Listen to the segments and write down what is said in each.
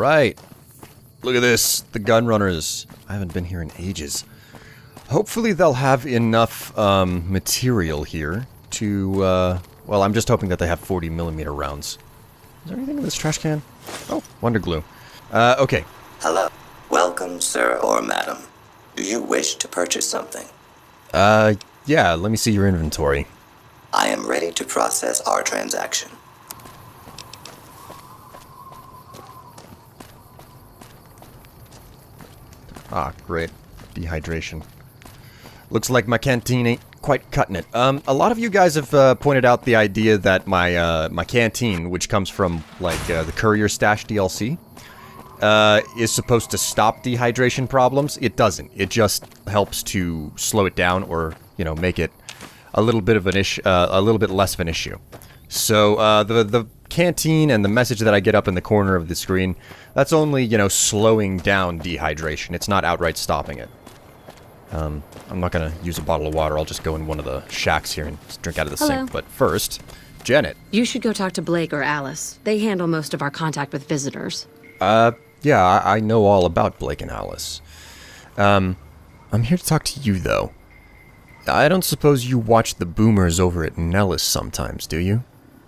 Alright. Look at this. The gun runners. I haven't been here in ages. Hopefully they'll have enough material here to, well, I'm just hoping that they have 40mm rounds. Is there anything in this trash can? Oh, Wonder Glue. Okay. Hello. Welcome, sir or madam. Do you wish to purchase something? Yeah, let me see your inventory. I am ready to process our transaction. Ah, great. Dehydration. Looks like my canteen ain't quite cutting it. A lot of you guys have pointed out the idea that my canteen, which comes from, like, the Courier Stash DLC, is supposed to stop dehydration problems. It doesn't. It just helps to slow it down or, you know, make it a little bit of an issue, a little bit less of an issue. So, the canteen and the message that I get up in the corner of the screen, that's only, you know, slowing down dehydration. It's not outright stopping it. I'm not gonna use a bottle of water. I'll just go in one of the shacks here and drink out of the sink. But first, Janet. You should go talk to Blake or Alice. They handle most of our contact with visitors. Yeah, I know all about Blake and Alice. I'm here to talk to you, though. I don't suppose you watch the boomers over at Nellis sometimes, do you?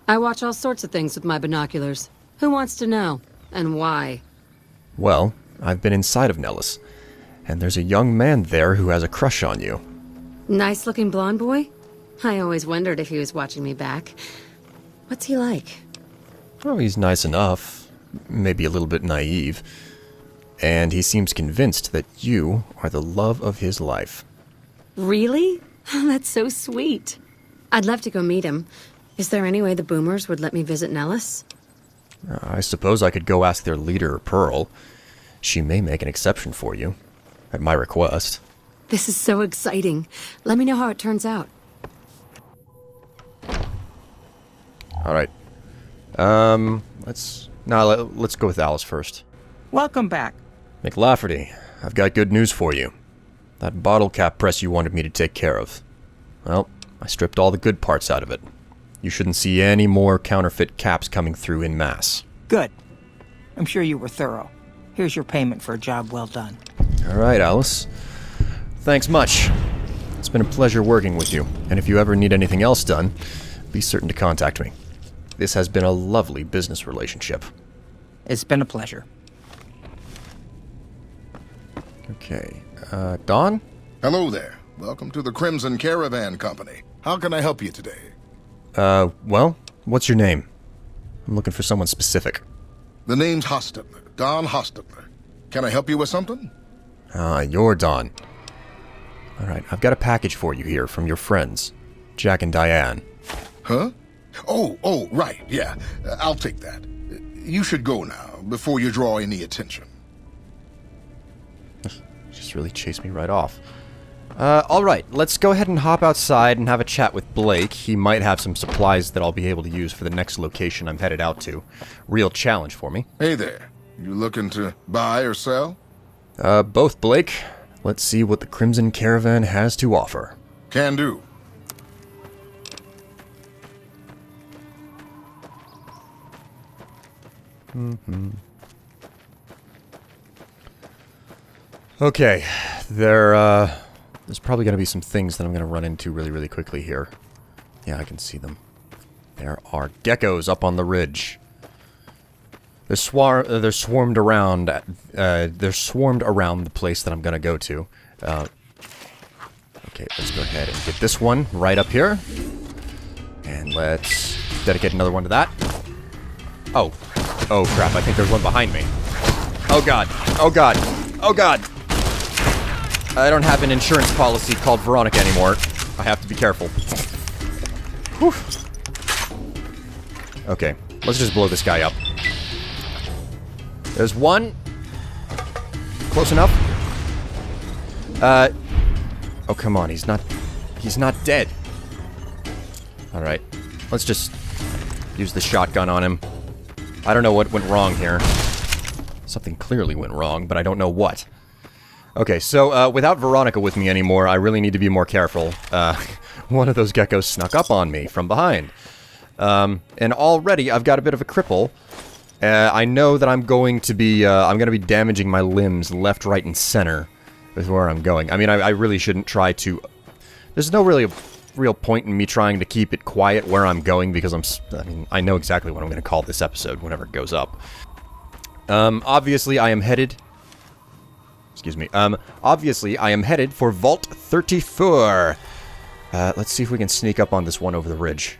I watch all sorts of things with my binoculars. Who wants to know? And why? Well, I've been inside of Nellis, and there's a young man there who has a crush on you. Nice-looking blonde boy? I always wondered if he was watching me back. What's he like? Oh, he's nice enough. Maybe a little bit naive. And he seems convinced that you are the love of his life. Really? That's so sweet. I'd love to go meet him. Is there any way the boomers would let me visit Nellis? I suppose I could go ask their leader, Pearl. She may make an exception for you, at my request. This is so exciting. Let me know how it turns out. Alright. Let's go with Alice first. Welcome back. McLafferty, I've got good news for you. That bottle cap press you wanted me to take care of. Well, I stripped all the good parts out of it. You shouldn't see any more counterfeit caps coming through in mass. Good. I'm sure you were thorough. Here's your payment for a job well done. Alright, Alice. Thanks much. It's been a pleasure working with you, and if you ever need anything else done, be certain to contact me. This has been a lovely business relationship. It's been a pleasure. Okay, Don? Hello there. Welcome to the Crimson Caravan Company. How can I help you today? Well, what's your name? I'm looking for someone specific. The name's Hostetler, Don Hostetler. Can I help you with something? You're Don. Alright, I've got a package for you here from your friends, Jack and Diane. Huh? Oh, right, yeah. I'll take that. You should go now, before you draw any attention. Just really chased me right off. Alright, let's go ahead and hop outside and have a chat with Blake. He might have some supplies that I'll be able to use for the next location I'm headed out to. Real challenge for me. Hey there. You looking to buy or sell? Both, Blake. Let's see what the Crimson Caravan has to offer. Can do. Okay, there's probably going to be some things that I'm going to run into really, really quickly here. Yeah, I can see them. There are geckos up on the ridge. They're swarmed around the place that I'm going to go to. Okay, let's go ahead and get this one right up here. And let's dedicate another one to that. Oh crap, I think there's one behind me. Oh god, oh god, oh god! I don't have an insurance policy called Veronica anymore. I have to be careful. Whew. Okay, let's just blow this guy up. There's one. Close enough. Oh, come on, he's not dead. Alright, let's just use the shotgun on him. I don't know what went wrong here. Something clearly went wrong, but I don't know what. Okay, so, without Veronica with me anymore, I really need to be more careful. One of those geckos snuck up on me from behind. And already I've got a bit of a cripple. I know that I'm going to be damaging my limbs left, right, and center with where I'm going. I mean, I really shouldn't try to... There's no really real point in me trying to keep it quiet where I'm going, because I know exactly what I'm going to call this episode whenever it goes up. Obviously, I am headed... Excuse me. Obviously, I am headed for Vault 34. Let's see if we can sneak up on this one over the ridge.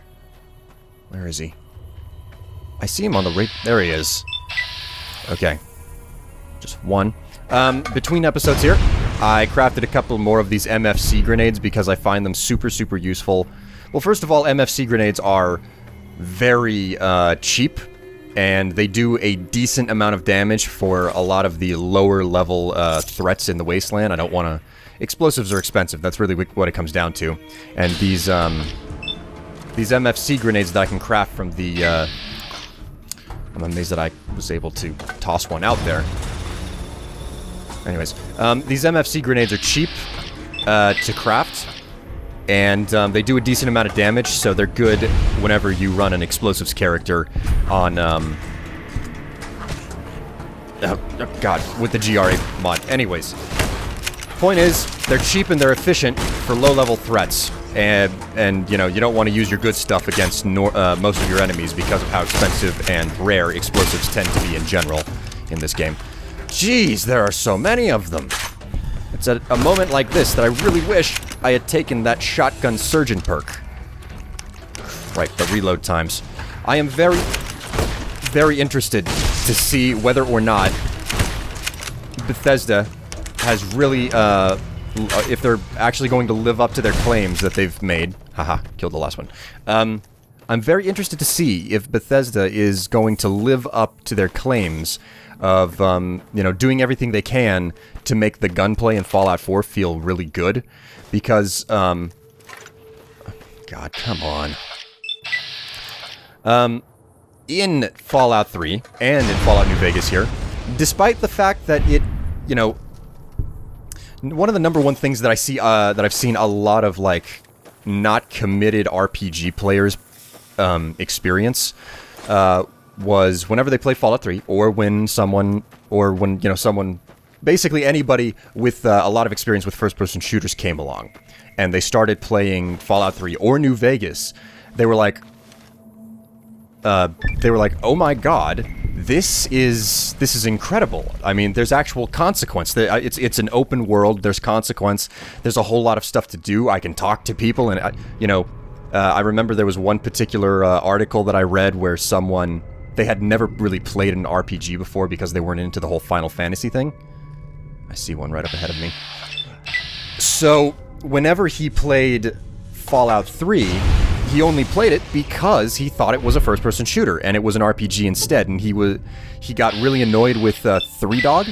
Where is he? I see him on the right... There he is. Okay. Just one. Between episodes here, I crafted a couple more of these MFC grenades because I find them super, super useful. Well, first of all, MFC grenades are very cheap, and they do a decent amount of damage for a lot of the lower level threats in the Wasteland. I don't want to... Explosives are expensive, that's really what it comes down to. And these MFC grenades that I can craft from the... I'm amazed that I was able to toss one out there. Anyways, these MFC grenades are cheap to craft, and they do a decent amount of damage, so they're good whenever you run an explosives character on, oh god, with the GRA mod. Anyways, point is, they're cheap and they're efficient for low-level threats, and you know, you don't want to use your good stuff against most of your enemies because of how expensive and rare explosives tend to be in general in this game. Jeez, there are so many of them. It's at a moment like this that I really wish I had taken that shotgun surgeon perk. Right, the reload times. I am very, very interested to see whether or not Bethesda has really, if they're actually going to live up to their claims that they've made. Haha, killed the last one. I'm very interested to see if Bethesda is going to live up to their claims of, you know, doing everything they can to make the gunplay in Fallout 4 feel really good. Because, God, come on. In Fallout 3, and in Fallout New Vegas here, despite the fact that it, you know, one of the number one things that I see, that I've seen a lot of, like, not committed RPG players, experience, was whenever they play Fallout 3, or when someone, you know, someone, basically anybody with a lot of experience with first-person shooters came along, and they started playing Fallout 3 or New Vegas, they were like, oh my god, this is incredible. I mean, there's actual consequence. It's an open world, there's consequence, there's a whole lot of stuff to do, I can talk to people, and, you know, I remember there was one particular article that I read where someone... They had never really played an RPG before because they weren't into the whole Final Fantasy thing. I see one right up ahead of me. So, whenever he played Fallout 3, he only played it because he thought it was a first-person shooter, and it was an RPG instead, and he got really annoyed with Three Dog.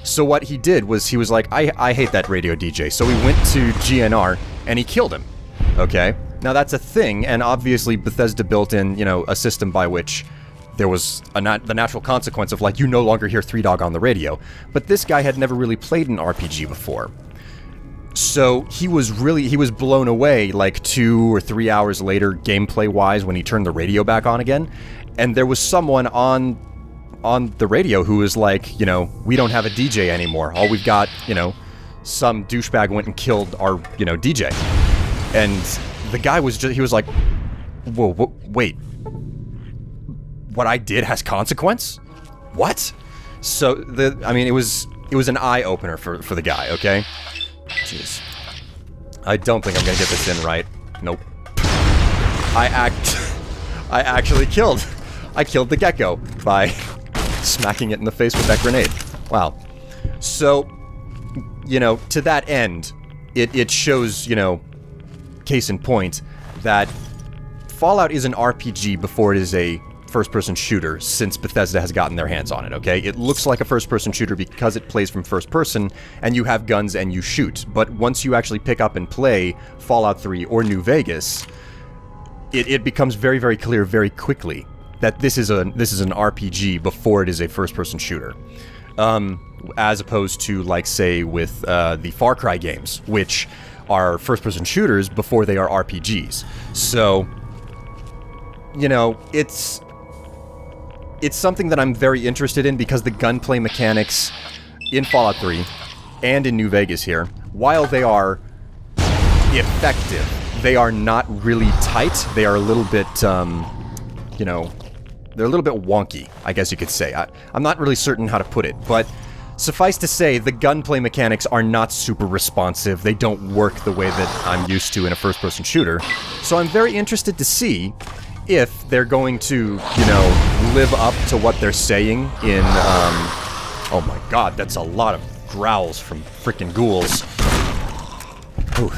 So what he did was he was like, I hate that radio DJ. So he went to GNR, and he killed him. Okay? Now that's a thing, and obviously Bethesda built in, you know, a system by which there was the natural consequence of, like, you no longer hear Three Dog on the radio. But this guy had never really played an RPG before. So he was blown away, like, 2 or 3 hours later, gameplay-wise, when he turned the radio back on again. And there was someone on the radio who was like, you know, we don't have a DJ anymore. All we've got, you know, some douchebag went and killed our, you know, DJ. And the guy was just, he was like, whoa, wait. What I did has consequence? What? So, I mean, it was an eye-opener for the guy, okay? Jeez. I don't think I'm gonna get this in right. Nope. I actually killed the gecko by smacking it in the face with that grenade. Wow. So, you know, to that end, it shows, you know, case in point, that Fallout is an RPG before it is a first-person shooter, since Bethesda has gotten their hands on it, okay? It looks like a first-person shooter because it plays from first person, and you have guns and you shoot. But once you actually pick up and play Fallout 3 or New Vegas, it becomes very, very clear very quickly that this is an RPG before it is a first-person shooter. As opposed to, like, say, with the Far Cry games, which are first-person shooters before they are RPGs. So, you know, it's it's something that I'm very interested in because the gunplay mechanics in Fallout 3 and in New Vegas here, while they are effective, they are not really tight. They are a little bit, you know, they're a little bit wonky, I guess you could say. I'm not really certain how to put it, but suffice to say, the gunplay mechanics are not super responsive. They don't work the way that I'm used to in a first-person shooter. So I'm very interested to see if they're going to, you know, live up to what they're saying in, oh my god, that's a lot of growls from frickin' ghouls. Ooh.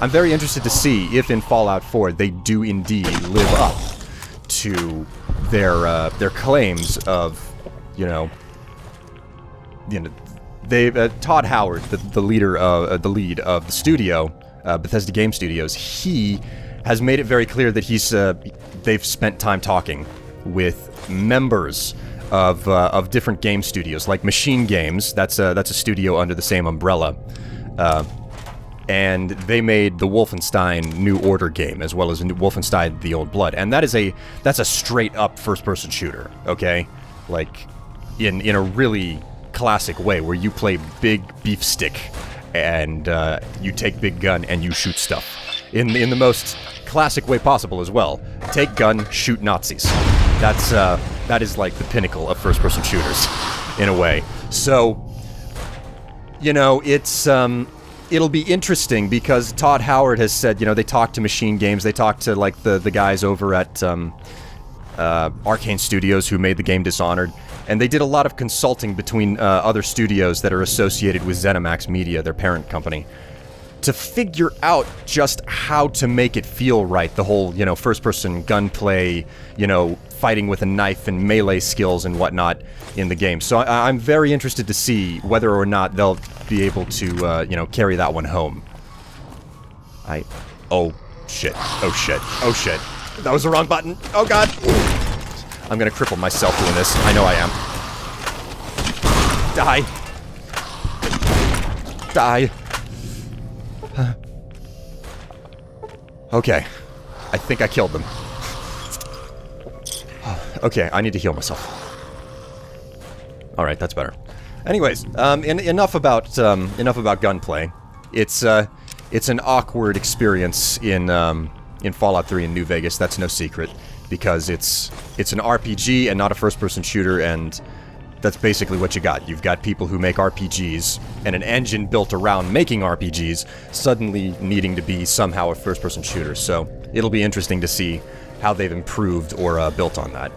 I'm very interested to see if in Fallout 4 they do indeed live up to their claims of, you know, they've Todd Howard, the lead of the studio, Bethesda Game Studios. He has made it very clear that they've spent time talking with members of different game studios, like Machine Games. That's a studio under the same umbrella, and they made the Wolfenstein New Order game as well as Wolfenstein: The Old Blood, and that's a straight up first person shooter. Okay, like in a really classic way where you play big beef stick and you take big gun and you shoot stuff in the most classic way possible as well. Take gun, shoot Nazis. That is like the pinnacle of first person shooters in a way. So, you know, it'll be interesting because Todd Howard has said, you know, they talked to Machine Games, they talked to like the guys over at Arcane Studios who made the game Dishonored, and they did a lot of consulting between other studios that are associated with ZeniMax Media, their parent company, to figure out just how to make it feel right, the whole, you know, first-person gunplay, you know, fighting with a knife and melee skills and whatnot in the game. So I'm very interested to see whether or not they'll be able to, you know, carry that one home. Oh, shit. Oh, shit. Oh, shit. That was the wrong button. Oh, God. I'm gonna cripple myself doing this. I know I am. Die. Die. Okay. I think I killed them. Okay, I need to heal myself. Alright, that's better. Anyways, enough about gunplay. It's an awkward experience in Fallout 3 in New Vegas, that's no secret. Because it's an RPG and not a first-person shooter, and that's basically what you got. You've got people who make RPGs, and an engine built around making RPGs, suddenly needing to be somehow a first-person shooter. So it'll be interesting to see how they've improved or built on that.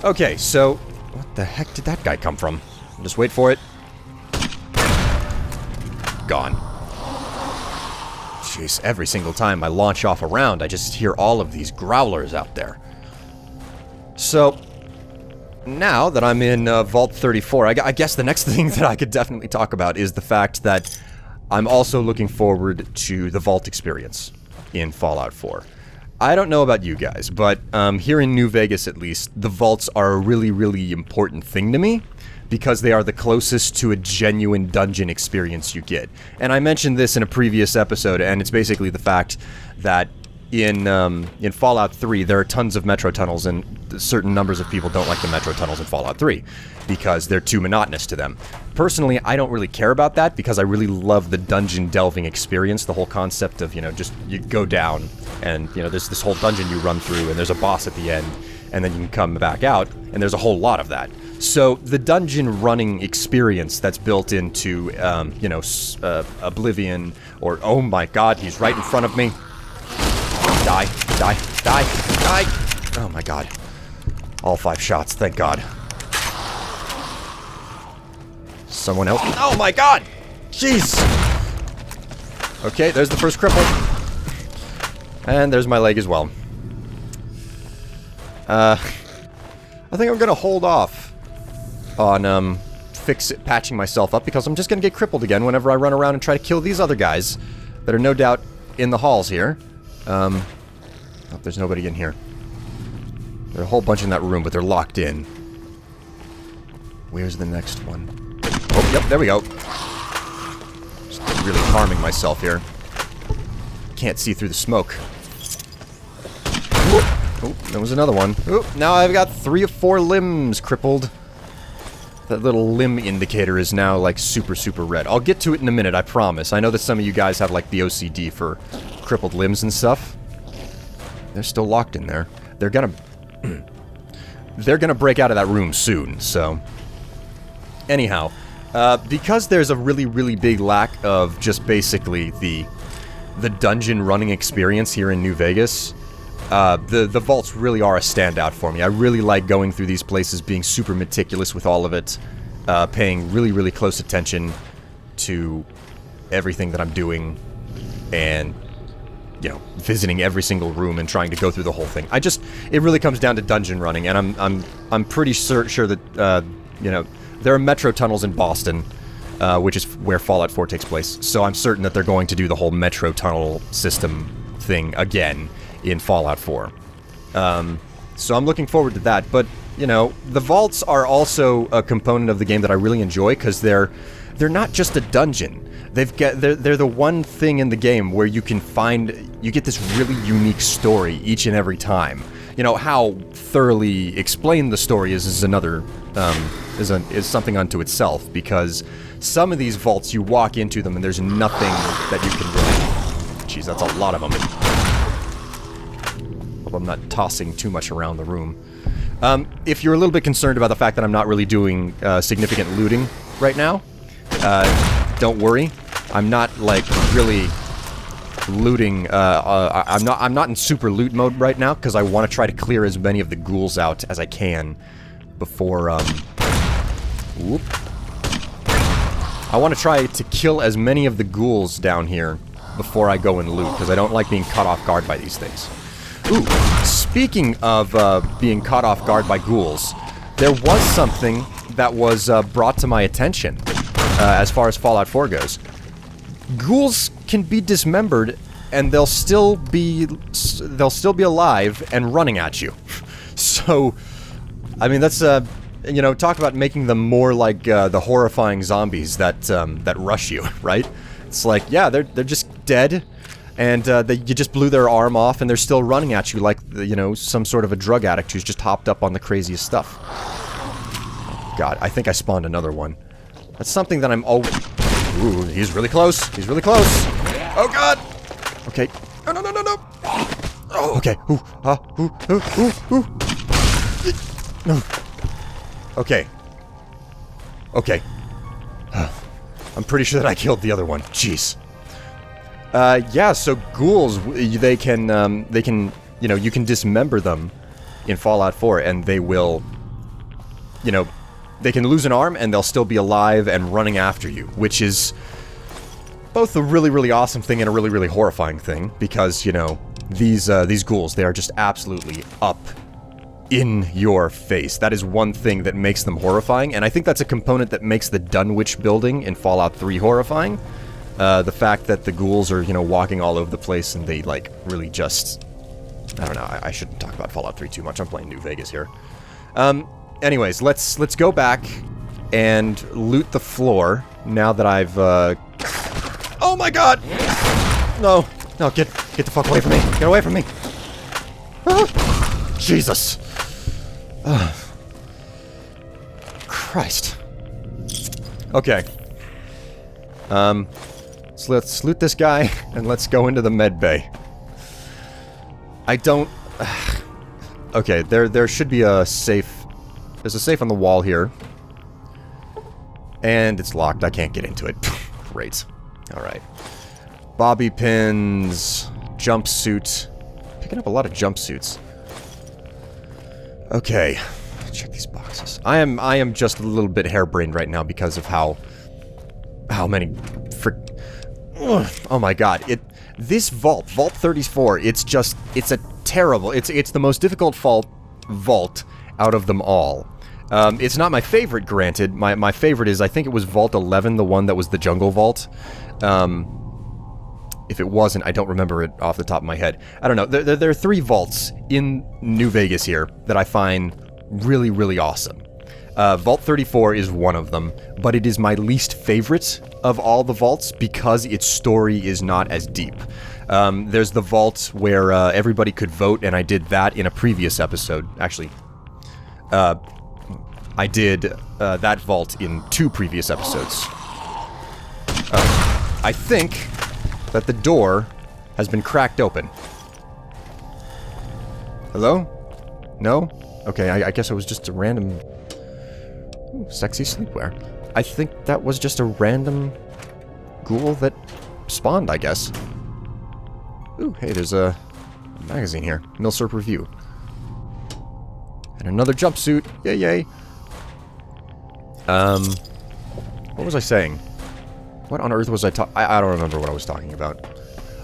Okay, so what the heck did that guy come from? Just wait for it. Gone. Jeez, every single time I launch off a round, I just hear all of these growlers out there. So, now that I'm in Vault 34, I guess the next thing that I could definitely talk about is the fact that I'm also looking forward to the Vault experience in Fallout 4. I don't know about you guys, but here in New Vegas at least, the Vaults are a really, really important thing to me, because they are the closest to a genuine dungeon experience you get. And I mentioned this in a previous episode, and it's basically the fact that in Fallout 3, there are tons of metro tunnels, and certain numbers of people don't like the metro tunnels in Fallout 3, because they're too monotonous to them. Personally, I don't really care about that, because I really love the dungeon delving experience, the whole concept of, you know, just you go down, and, you know, there's this whole dungeon you run through, and there's a boss at the end, and then you can come back out, and there's a whole lot of that. So the dungeon running experience that's built into, you know, Oblivion, or, oh my god, he's right in front of me. Die, die, die, die! Oh my god. All 5 shots, thank god. Someone else? Oh my god! Jeez! Okay, there's the first cripple. And there's my leg as well. I think I'm gonna hold off on patching myself up, because I'm just gonna get crippled again whenever I run around and try to kill these other guys that are no doubt in the halls here. Oh, there's nobody in here. There are a whole bunch in that room, but they're locked in. Where's the next one? Oh, yep, there we go. Just really harming myself here. Can't see through the smoke. Oh, there was another one. Oh, now I've got 3 of 4 limbs crippled. That little limb indicator is now, like, super, super red. I'll get to it in a minute, I promise. I know that some of you guys have, like, the OCD for crippled limbs and stuff. They're still locked in there. They're gonna... they're gonna break out of that room soon, so... Anyhow, because there's a really, really big lack of just basically the dungeon running experience here in New Vegas... the vaults really are a standout for me. I really like going through these places, being super meticulous with all of it, paying really, really close attention to everything that I'm doing, and, you know, visiting every single room and trying to go through the whole thing. It really comes down to dungeon running, and I'm pretty sure that, you know, there are metro tunnels in Boston, which is where Fallout 4 takes place, so I'm certain that they're going to do the whole metro tunnel system thing again in Fallout 4. So I'm looking forward to that, but, you know, the vaults are also a component of the game that I really enjoy, because they're not just a dungeon. They're the one thing in the game where you get this really unique story each and every time. You know, how thoroughly explained the story is another, is something unto itself, because some of these vaults, you walk into them and there's nothing that you can really... Jeez, that's a lot of them. Hope I'm not tossing too much around the room. If you're a little bit concerned about the fact that I'm not really doing significant looting right now, don't worry. I'm not, like, really looting. I'm not in super loot mode right now, because I want to try to clear as many of the ghouls out as I can before, whoop. I want to try to kill as many of the ghouls down here before I go and loot, because I don't like being caught off guard by these things. Ooh, speaking of being caught off guard by ghouls, there was something that was brought to my attention as far as Fallout 4 goes. Ghouls can be dismembered, and they'll still be alive and running at you. So, I mean, that's you know, talk about making them more like the horrifying zombies that rush you, right? It's like, yeah, they're just dead. And you just blew their arm off, and they're still running at you like, you know, some sort of a drug addict who's just hopped up on the craziest stuff. God, I think I spawned another one. That's something that I'm Ooh, he's really close. He's really close. Oh, God! Okay. No, no, no, no, no! Oh, okay. Ooh, No. Okay. Okay. I'm pretty sure that I killed the other one. Jeez. Yeah, so ghouls, they can, you know, you can dismember them in Fallout 4, and they will, you know, they can lose an arm, and they'll still be alive and running after you, which is both a really, really awesome thing and a really, really horrifying thing, because, you know, these ghouls, they are just absolutely up in your face. That is one thing that makes them horrifying, and I think that's a component that makes the Dunwich building in Fallout 3 horrifying. The fact that the ghouls are, you know, walking all over the place, and they, like, really just... I don't know, I shouldn't talk about Fallout 3 too much, I'm playing New Vegas here. Anyways, let's go back and loot the floor, now that I've, Oh my god! No, no, get the fuck away from me, get away from me! Ah, Jesus! Christ. Okay. So let's loot this guy, and let's go into the med bay. I don't... Okay, there should be a safe... There's a safe on the wall here. And it's locked, I can't get into it. Great. Alright. Bobby pins... Jumpsuit... Picking up a lot of jumpsuits. Okay. Check these boxes. I am just a little bit harebrained right now because of how many... Oh my god, this vault 34, it's a terrible, it's the most difficult vault out of them all. It's not my favorite, granted. My favorite is, I think it was Vault 11, the one that was the jungle vault. If it wasn't, I don't remember it off the top of my head. I don't know, there are 3 vaults in New Vegas here that I find really, really awesome. Vault 34 is one of them, but it is my least favorite of all the vaults because its story is not as deep. There's the vault where everybody could vote, and I did that in a previous episode. Actually, I did that vault in 2 previous episodes. I think that the door has been cracked open. Hello? No? Okay, I guess it was just a random... Ooh, sexy sleepwear. I think that was just a random ghoul that spawned, I guess. Ooh, hey, there's a magazine here. Milsurp Review. And another jumpsuit. Yay, yay. What was I saying? What on earth was I I don't remember what I was talking about.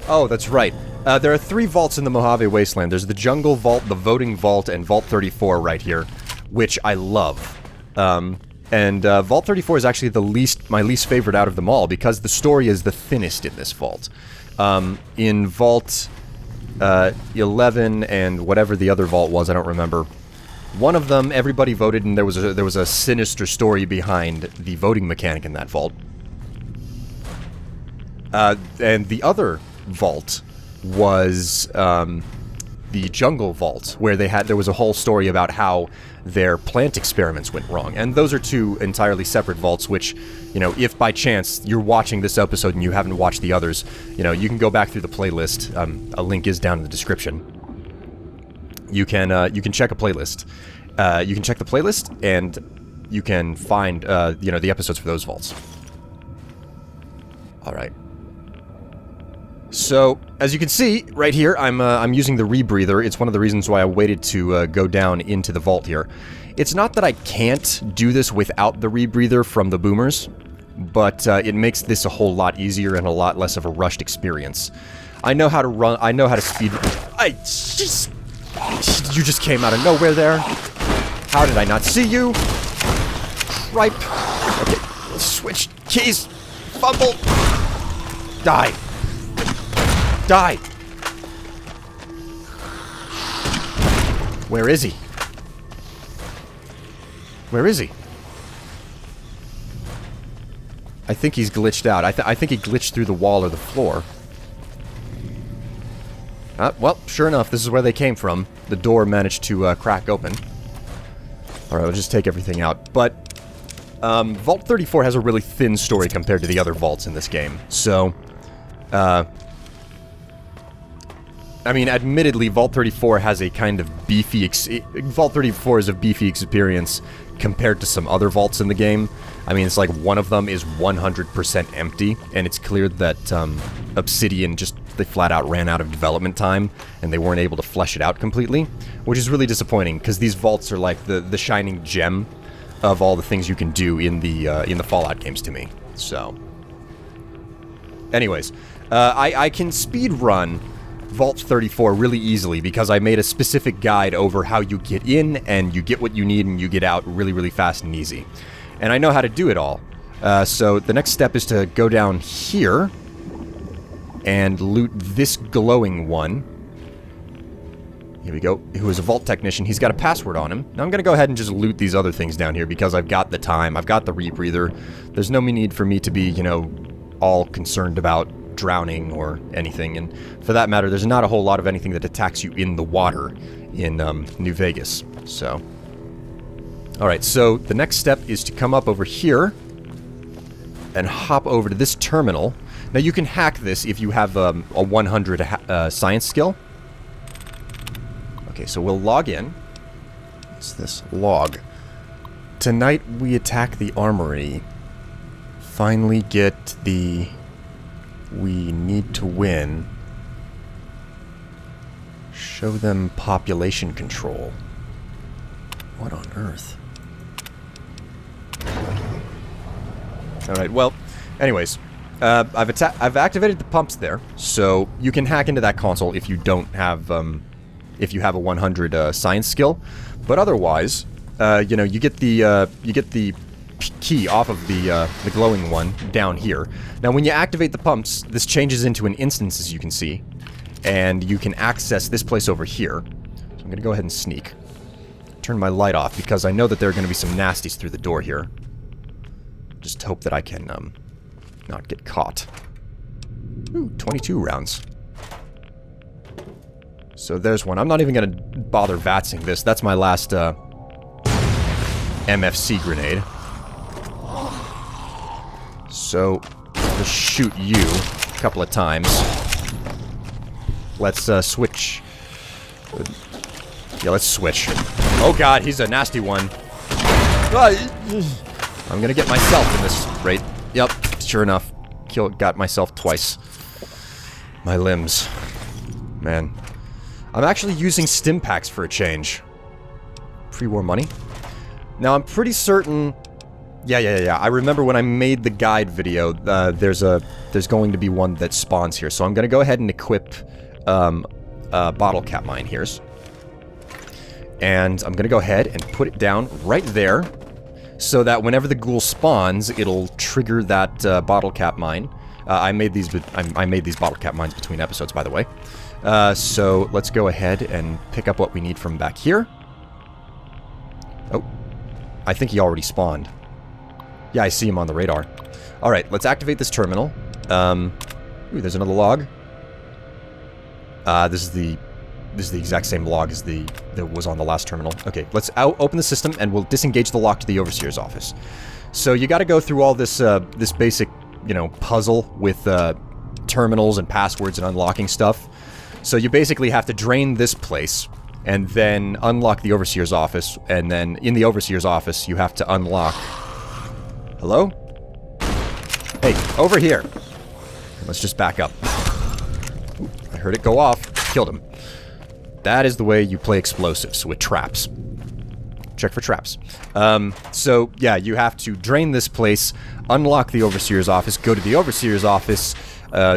Oh, that's right. There are 3 vaults in the Mojave Wasteland. There's the Jungle Vault, the Voting Vault, and Vault 34 right here, which I love. Vault 34 is actually my least favorite out of them all, because the story is the thinnest in this vault. In Vault 11 and whatever the other vault was, I don't remember. One of them, everybody voted, and there was a sinister story behind the voting mechanic in that vault. And the other vault was the Jungle Vault, where there was a whole story about how their plant experiments went wrong. And those are 2 entirely separate vaults, which, you know, if by chance you're watching this episode and you haven't watched the others, you know, you can go back through the playlist. A link is down in the description. You can check a playlist. You can check the playlist, and you can find, you know, the episodes for those vaults. Alright. So, as you can see, right here, I'm using the rebreather. It's one of the reasons why I waited to go down into the vault here. It's not that I can't do this without the rebreather from the boomers, but it makes this a whole lot easier and a lot less of a rushed experience. I know how to run, I know how to speed... You just came out of nowhere there. How did I not see you? Ripe. Okay, switch keys. Fumble. Die. Die! Where is he? Where is he? I think he's glitched out. I think he glitched through the wall or the floor. Well, sure enough, this is where they came from. The door managed to crack open. Alright, I'll just take everything out. But, Vault 34 has a really thin story compared to the other vaults in this game. So, I mean, admittedly, Vault 34 has a kind of beefy... Vault 34 is a beefy experience compared to some other vaults in the game. I mean, it's like one of them is 100% empty, and it's clear that Obsidian just... They flat out ran out of development time, and they weren't able to flesh it out completely, which is really disappointing, because these vaults are like the shining gem of all the things you can do in the Fallout games to me. So... Anyways, I can speedrun Vault 34 really easily because I made a specific guide over how you get in and you get what you need and you get out really, really fast and easy. And I know how to do it all. So the next step is to go down here and loot this glowing one. Here we go. Who is a vault technician. He's got a password on him. Now I'm going to go ahead and just loot these other things down here because I've got the time. I've got the rebreather. There's no need for me to be, you know, all concerned about drowning or anything, and for that matter, there's not a whole lot of anything that attacks you in the water in New Vegas. So, alright, so the next step is to come up over here and hop over to this terminal. Now you can hack this if you have a 100 science skill. Okay, so we'll log in. What's this? Log. Tonight we attack the armory. Finally get the... We need to win. Show them population control. What on earth? Alright, well, anyways. I've activated the pumps there, so you can hack into that console if you don't have, if you have a 100 science skill. But otherwise, you know, you get the key off of the glowing one down here. Now when you activate the pumps, this changes into an instance, as you can see, and you can access this place over here. So I'm gonna go ahead and sneak. Turn my light off because I know that there are gonna be some nasties through the door here. Just hope that I can not get caught. Ooh, 22 rounds. So there's one. I'm not even gonna bother vatsing this. That's my last, MFC grenade. So, I'll just shoot you a couple of times. Let's, switch. Yeah, let's switch. Oh god, he's a nasty one. I'm gonna get myself in this rate. Yep, sure enough. Got myself twice. My limbs. Man. I'm actually using stim packs for a change. Pre-war money. Now, I'm pretty certain... Yeah. I remember when I made the guide video, there's going to be one that spawns here. So I'm gonna go ahead and equip, bottle cap mine here's. And I'm gonna go ahead and put it down right there, so that whenever the ghoul spawns, it'll trigger that bottle cap mine. I made these bottle cap mines between episodes, by the way. So let's go ahead and pick up what we need from back here. Oh, I think he already spawned. Yeah, I see him on the radar. All right, let's activate this terminal. Ooh, there's another log. This is the exact same log as that was on the last terminal. Okay, let's open the system and we'll disengage the lock to the Overseer's office. So you got to go through all this this basic, you know, puzzle with terminals and passwords and unlocking stuff. So you basically have to drain this place and then unlock the Overseer's office, and then in the Overseer's office you have to unlock... Hello? Hey, over here. Let's just back up. Ooh, I heard it go off. Killed him. That is the way you play explosives, with traps. Check for traps. So, yeah, you have to drain this place, unlock the Overseer's office, go to the Overseer's office,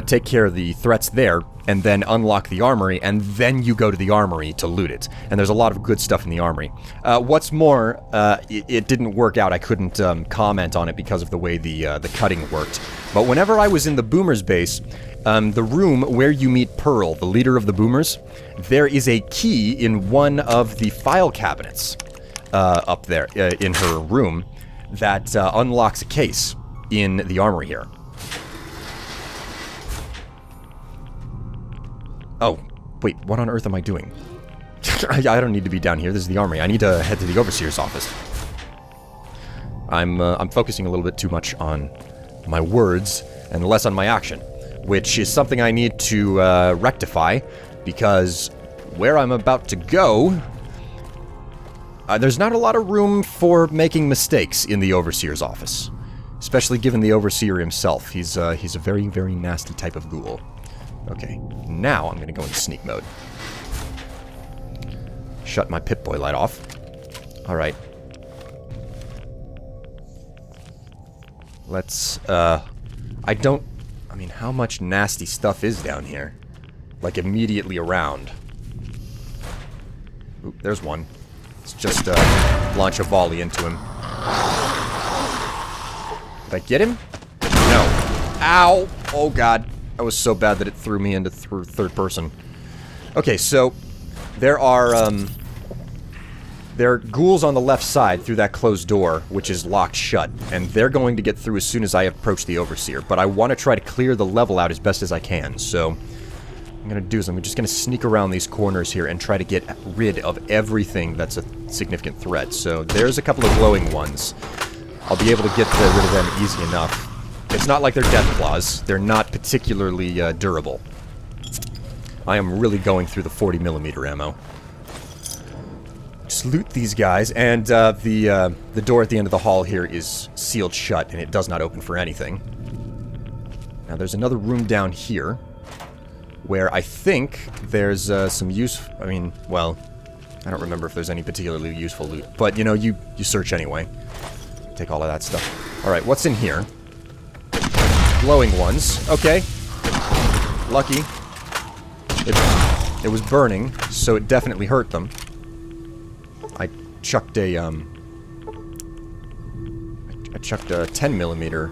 take care of the threats there, and then unlock the armory, and then you go to the armory to loot it. And there's a lot of good stuff in the armory. What's more, it didn't work out. I couldn't comment on it because of the way the cutting worked. But whenever I was in the Boomers base, the room where you meet Pearl, the leader of the Boomers, there is a key in one of the file cabinets up there in her room that unlocks a case in the armory here. Oh, wait, what on earth am I doing? I don't need to be down here. This is the armory. I need to head to the Overseer's office. I'm focusing a little bit too much on my words and less on my action, which is something I need to rectify, because where I'm about to go, there's not a lot of room for making mistakes in the Overseer's office, especially given the Overseer himself. He's a very, very nasty type of ghoul. Okay, now I'm gonna go into sneak mode. Shut my Pip-Boy light off. Alright. Let's, I mean, how much nasty stuff is down here? Like, immediately around. Oop, there's one. Let's just, launch a volley into him. Did I get him? No. Ow! Oh, God. That was so bad that it threw me into third person. Okay, so there are ghouls on the left side through that closed door, which is locked shut, and they're going to get through as soon as I approach the Overseer. But I want to try to clear the level out as best as I can. So what I'm going to do is I'm just going to sneak around these corners here and try to get rid of everything that's a significant threat. So there's a couple of glowing ones. I'll be able to get rid of them easy enough. It's not like they're death claws. They're not particularly durable. I am really going through the 40mm ammo. Just loot these guys, and the door at the end of the hall here is sealed shut, and it does not open for anything. Now there's another room down here, where I think there's some use... I mean, well, I don't remember if there's any particularly useful loot, but, you know, you search anyway. Take all of that stuff. Alright, what's in here? Glowing ones. Okay. Lucky. It was burning, so it definitely hurt them. I chucked a, I chucked a 10mm.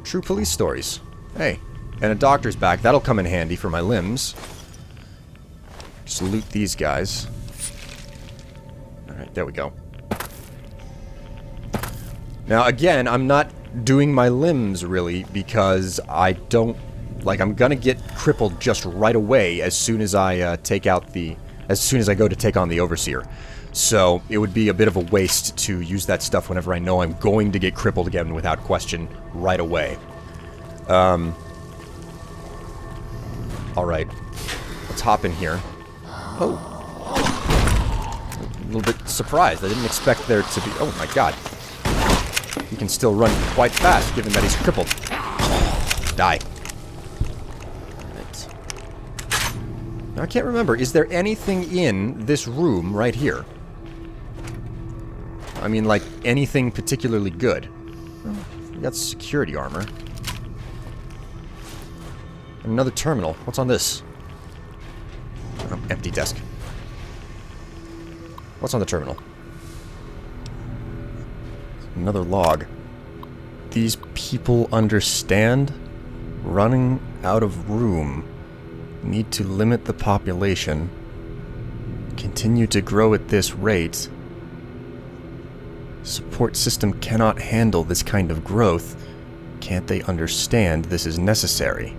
True police stories. Hey. And a doctor's bag. That'll come in handy for my limbs. Just loot these guys. Alright, there we go. Now, again, I'm not doing my limbs, really, because I don't Like, I'm gonna get crippled just right away as soon as I as soon as I go to take on the Overseer. So, it would be a bit of a waste to use that stuff whenever I know I'm going to get crippled again without question right away. Alright. Let's hop in here. Oh. A little bit surprised. I didn't expect there to be... Oh my god. He can still run quite fast, given that he's crippled. Die. Right. Now, I can't remember. Is there anything in this room right here? I mean, like, anything particularly good? We got security armor. Another terminal. What's on this? Oh, empty desk. What's on the terminal? Another log. These people understand? Running out of room. Need to limit the population. Continue to grow at this rate. Support system cannot handle this kind of growth. Can't they understand this is necessary?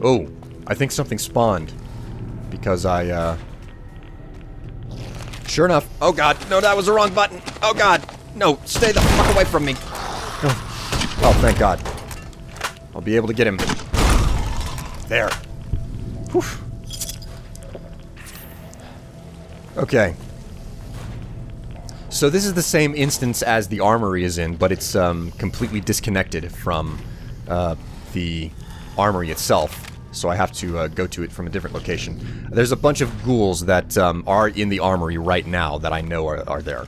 Oh, I think something spawned. Because I, Sure enough. Oh god, no, that was the wrong button. Oh god, no, stay the fuck away from me. Oh, thank god. I'll be able to get him. There. Whew. Okay. So this is the same instance as the armory is in, but it's completely disconnected from the armory itself. So I have to go to it from a different location. There's a bunch of ghouls that are in the armory right now that I know are there.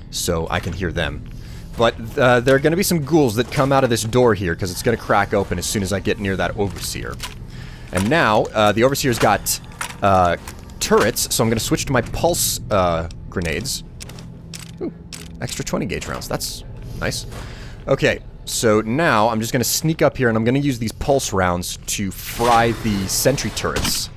So I can hear them. But there are going to be some ghouls that come out of this door here, because it's going to crack open as soon as I get near that Overseer. And now, the Overseer's got turrets, so I'm going to switch to my pulse grenades. Ooh, extra 20 gauge rounds. That's nice. Okay. So now, I'm just going to sneak up here, and I'm going to use these pulse rounds to fry the sentry turrets.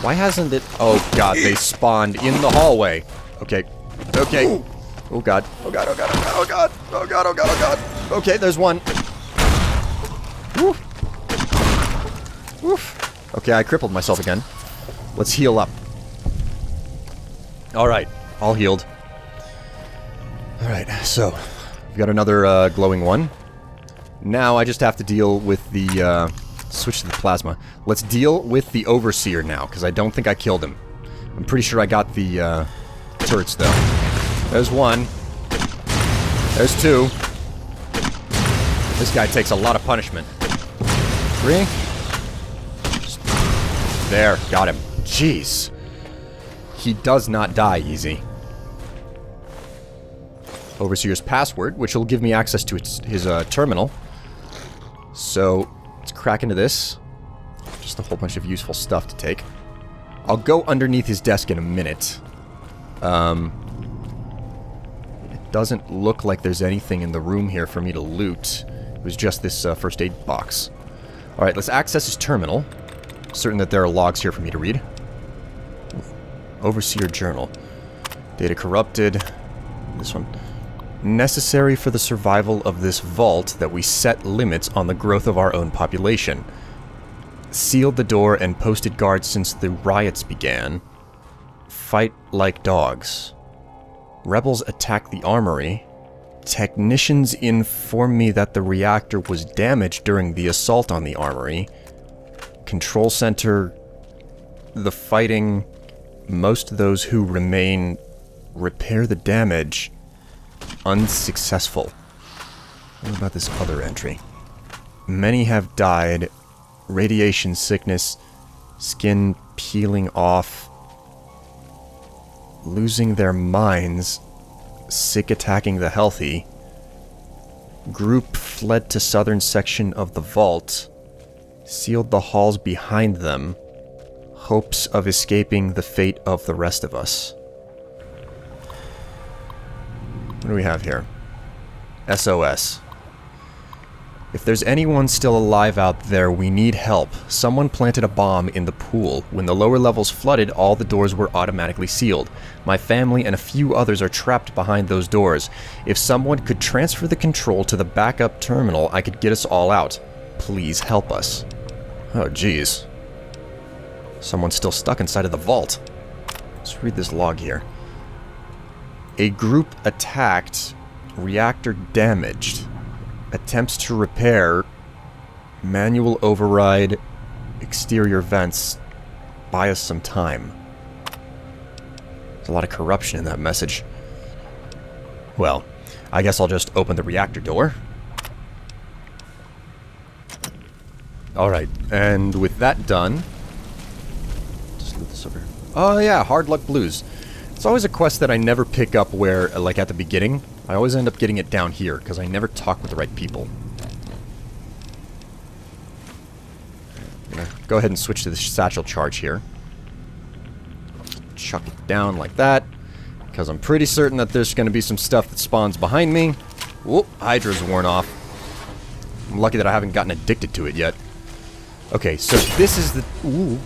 Why hasn't it... Oh, God, they spawned in the hallway. Okay. Okay. Oh, God. Oh, God, oh, God, oh, God, oh, God. Oh, God, oh, God, oh, God. Okay, there's one. Woof. Woof. Okay, I crippled myself again. Let's heal up. Alright, all healed. Alright, so, we've got another glowing one. Now I just have to deal with the, switch to the plasma. Let's deal with the Overseer now, because I don't think I killed him. I'm pretty sure I got the, turrets, though. There's one. There's two. This guy takes a lot of punishment. Three. There, got him. Jeez. He does not die easy. Overseer's password, which will give me access to his terminal. So, let's crack into this. Just a whole bunch of useful stuff to take. I'll go underneath his desk in a minute. It doesn't look like there's anything in the room here for me to loot. It was just this first aid box. Alright, let's access his terminal. Certain that there are logs here for me to read. Overseer Journal. Data corrupted. This one. Necessary for the survival of this vault that we set limits on the growth of our own population. Sealed the door and posted guards since the riots began. Fight like dogs. Rebels attack the armory. Technicians inform me that the reactor was damaged during the assault on the armory. Control center. The fighting. Most of those who remain repair the damage. Unsuccessful. What about this other entry? Many have died. Radiation sickness. Skin peeling off. Losing their minds. Sick attacking the healthy. Group fled to southern section of the vault. Sealed the halls behind them. Hopes of escaping the fate of the rest of us. What do we have here? SOS. If there's anyone still alive out there, we need help. Someone planted a bomb in the pool. When the lower levels flooded, all the doors were automatically sealed. My family and a few others are trapped behind those doors. If someone could transfer the control to the backup terminal, I could get us all out. Please help us. Oh, jeez. Someone's still stuck inside of the vault. Let's read this log here. A group attacked. Reactor damaged. Attempts to repair. Manual override. Exterior vents. Buy us some time. There's a lot of corruption in that message. Well, I guess I'll just open the reactor door. Alright, and with that done... Just move this over. Oh yeah, Hard Luck Blues. It's always a quest that I never pick up where, like at the beginning. I always end up getting it down here, because I never talk with the right people. I'm gonna go ahead and switch to the satchel charge here. Chuck it down like that, because I'm pretty certain that there's going to be some stuff that spawns behind me. Whoop, Hydra's worn off. I'm lucky that I haven't gotten addicted to it yet. Okay, so this is the... Ooh.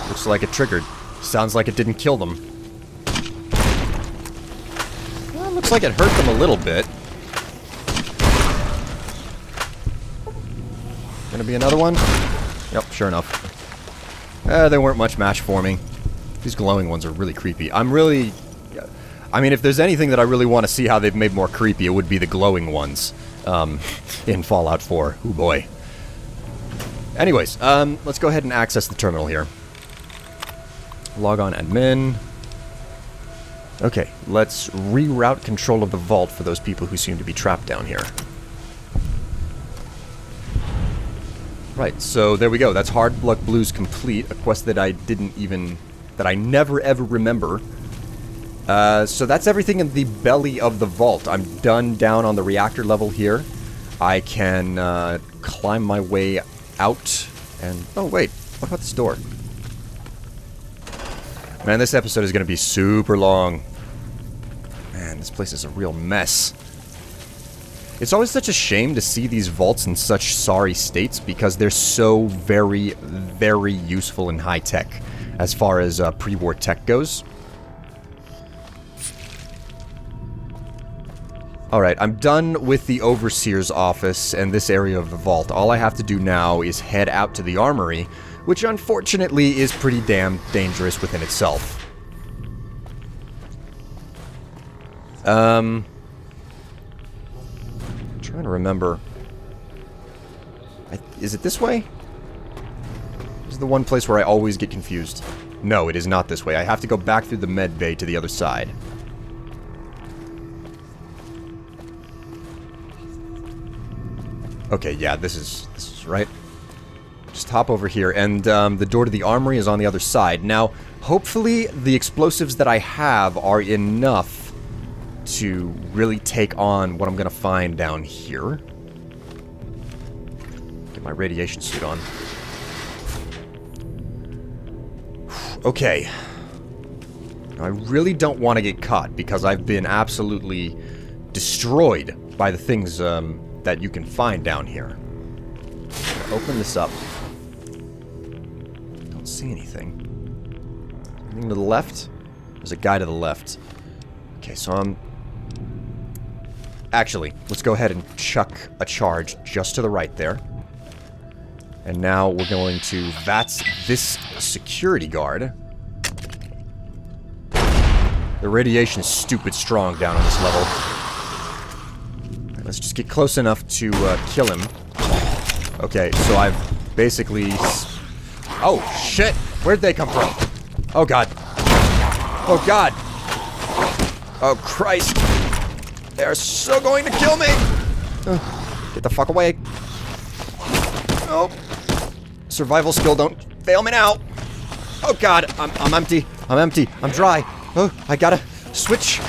Looks like it triggered. Sounds like it didn't kill them. Well, looks like it hurt them a little bit. Gonna be another one? Yep, sure enough. They weren't much match for me. These glowing ones are really creepy. I mean, if there's anything that I really want to see how they've made more creepy, it would be the glowing ones in Fallout 4. Ooh, boy. Anyways, let's go ahead and access the terminal here. Log on admin. Okay, let's reroute control of the vault for those people who seem to be trapped down here. Right, so there we go. That's Hard Luck Blues complete, a quest that I never ever remember. So that's everything in the belly of the vault. I'm done down on the reactor level here. I can climb my way out and... Oh, wait. What about this door? Man, this episode is going to be super long. Man, this place is a real mess. It's always such a shame to see these vaults in such sorry states because they're so very, very useful and high-tech as far as pre-war tech goes. Alright, I'm done with the Overseer's office and this area of the vault. All I have to do now is head out to the armory, which unfortunately is pretty damn dangerous within itself. I'm trying to remember. Is it this way? This is the one place where I always get confused. No, it is not this way. I have to go back through the med bay to the other side. Okay, yeah, this is right. Just hop over here, and the door to the armory is on the other side. Now, hopefully, the explosives that I have are enough to really take on what I'm gonna find down here. Get my radiation suit on. Okay. Now, I really don't want to get caught, because I've been absolutely destroyed by the things, that you can find down here. Open this up. Don't see anything. Anything to the left? There's a guy to the left. Okay, so I'm... Actually, let's go ahead and chuck a charge just to the right there. And now we're going to VATS this security guard. The radiation is stupid strong down on this level. Let's just get close enough to kill him. Okay, so I've basically... Oh, shit! Where'd they come from? Oh, God. Oh, God! Oh, Christ! They're so going to kill me! Get the fuck away. Nope. Survival skill, don't fail me now. Oh, God! I'm empty. I'm empty. I'm dry. Oh, I gotta... Switch!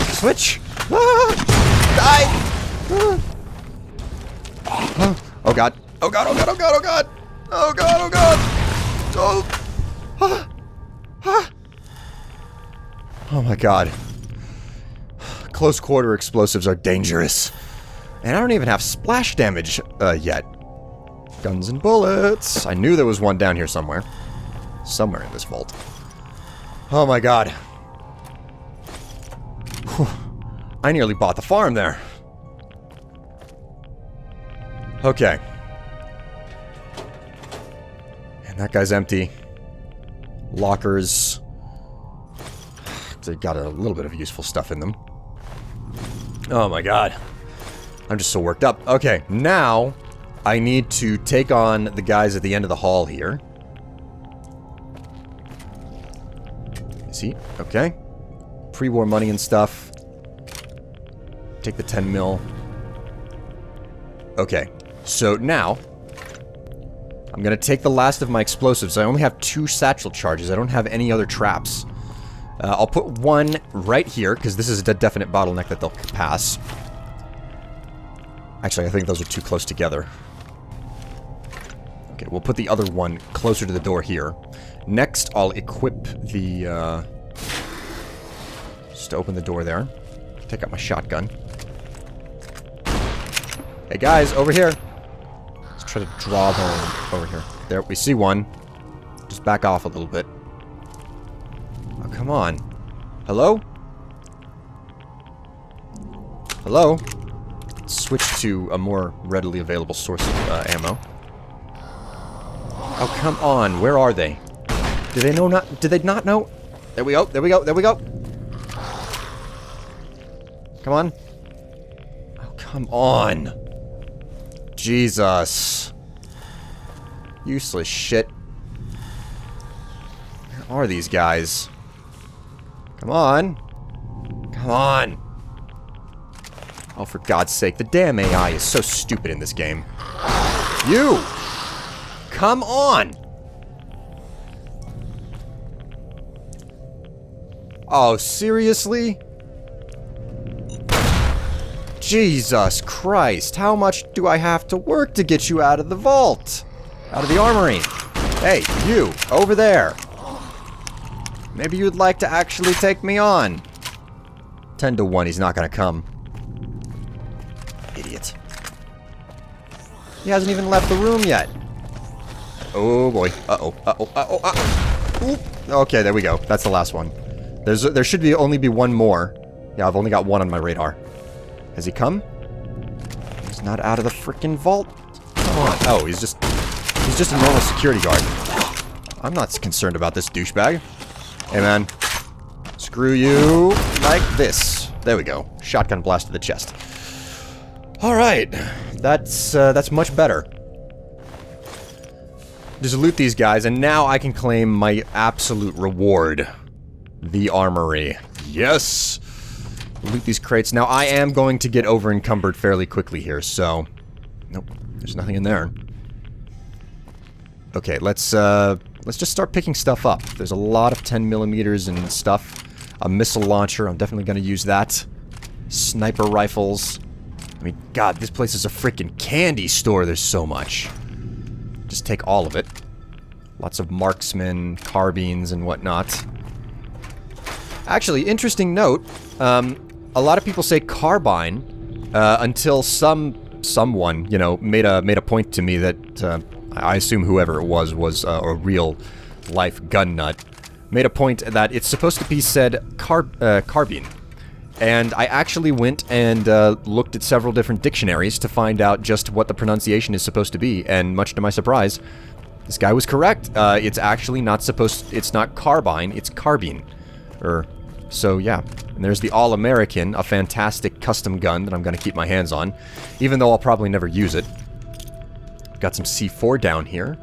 Ah! Die! Oh god. Oh god, oh god, oh god, oh god! Oh god, oh god! Oh! Oh my god. Close quarter explosives are dangerous. And I don't even have splash damage yet. Guns and bullets. I knew there was one down here somewhere. Somewhere in this vault. Oh my god. Whew. I nearly bought the farm there. Okay. And that guy's empty. Lockers. They got a little bit of useful stuff in them. Oh my god. I'm just so worked up. Okay, now I need to take on the guys at the end of the hall here. See? Okay. Pre-war money and stuff. Take the 10 mil. Okay. So now, I'm going to take the last of my explosives. I only have 2 satchel charges. I don't have any other traps. I'll put one right here, because this is a definite bottleneck that they'll pass. Actually, I think those are too close together. Okay, we'll put the other one closer to the door here. Next, I'll equip the, just to open the door there. Take out my shotgun. Hey guys, over here! Let's try to draw them over here. There, we see one. Just back off a little bit. Oh, come on. Hello? Hello? Let's switch to a more readily available source of ammo. Oh, come on. Where are they? Did they know not? Did they not know? There we go. There we go. There we go. Come on. Oh, come on. Jesus. Useless shit. Where are these guys? Come on. Come on. Oh, for God's sake. The damn AI is so stupid in this game. You! Come on! Oh, seriously? Jesus Christ. How much do I have to work to get you out of the vault? Out of the armory? Hey, you! Over there! Maybe you'd like to actually take me on. 10 to 1, he's not gonna come. Idiot. He hasn't even left the room yet. Oh boy. Uh-oh. Uh-oh. Uh-oh. Uh-oh. Okay, there we go. That's the last one. There should only be one more. Yeah, I've only got one on my radar. Has he come? He's not out of the freaking vault. Come on. Oh, he's just a normal security guard. I'm not concerned about this douchebag. Hey, man. Screw you like this. There we go. Shotgun blast to the chest. Alright. That's much better. Just loot these guys, and now I can claim my absolute reward. The armory. Yes! Loot these crates. Now, I am going to get over-encumbered fairly quickly here, so... Nope. There's nothing in there. Okay, let's just start picking stuff up. There's a lot of 10mm and stuff. A missile launcher. I'm definitely going to use that. Sniper rifles. I mean, God, this place is a freaking candy store. There's so much. Just take all of it. Lots of marksman, carbines, and whatnot. Actually, interesting note. A lot of people say carbine until someone, you know, made a point to me that I assume whoever it was a real life gun nut. Made a point that it's supposed to be said carbine. And I actually went and looked at several different dictionaries to find out just what the pronunciation is supposed to be, and much to my surprise, this guy was correct. It's actually not it's not carbine, it's carbine. So yeah. And there's the All-American, a fantastic custom gun that I'm going to keep my hands on, even though I'll probably never use it. Got some C4 down here.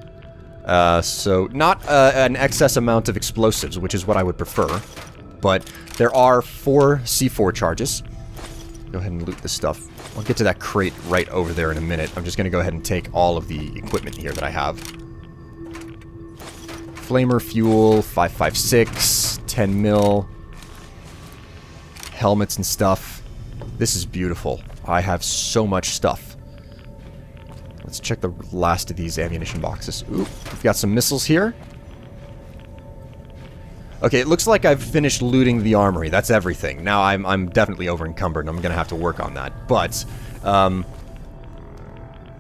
So not an excess amount of explosives, which is what I would prefer. But there are 4 C4 charges. Go ahead and loot this stuff. I'll get to that crate right over there in a minute. I'm just going to go ahead and take all of the equipment here that I have. Flamer fuel, 5.56, 10 mil. Helmets and stuff. This is beautiful. I have so much stuff. Let's check the last of these ammunition boxes. Ooh, we've got some missiles here. Okay, it looks like I've finished looting the armory. That's everything. Now I'm definitely over encumbered and I'm gonna have to work on that. But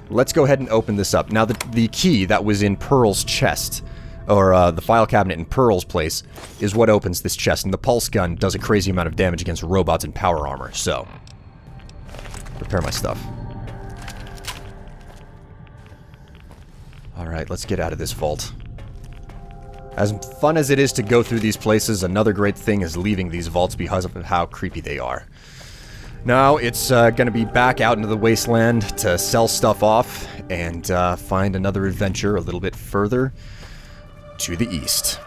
Let's go ahead and open this up. Now, the key that was in Pearl's chest, or the file cabinet in Pearl's place, is what opens this chest. And the pulse gun does a crazy amount of damage against robots and power armor. So, prepare my stuff. Alright, let's get out of this vault. As fun as it is to go through these places, another great thing is leaving these vaults because of how creepy they are. Now, it's going to be back out into the wasteland to sell stuff off and find another adventure a little bit further to the east.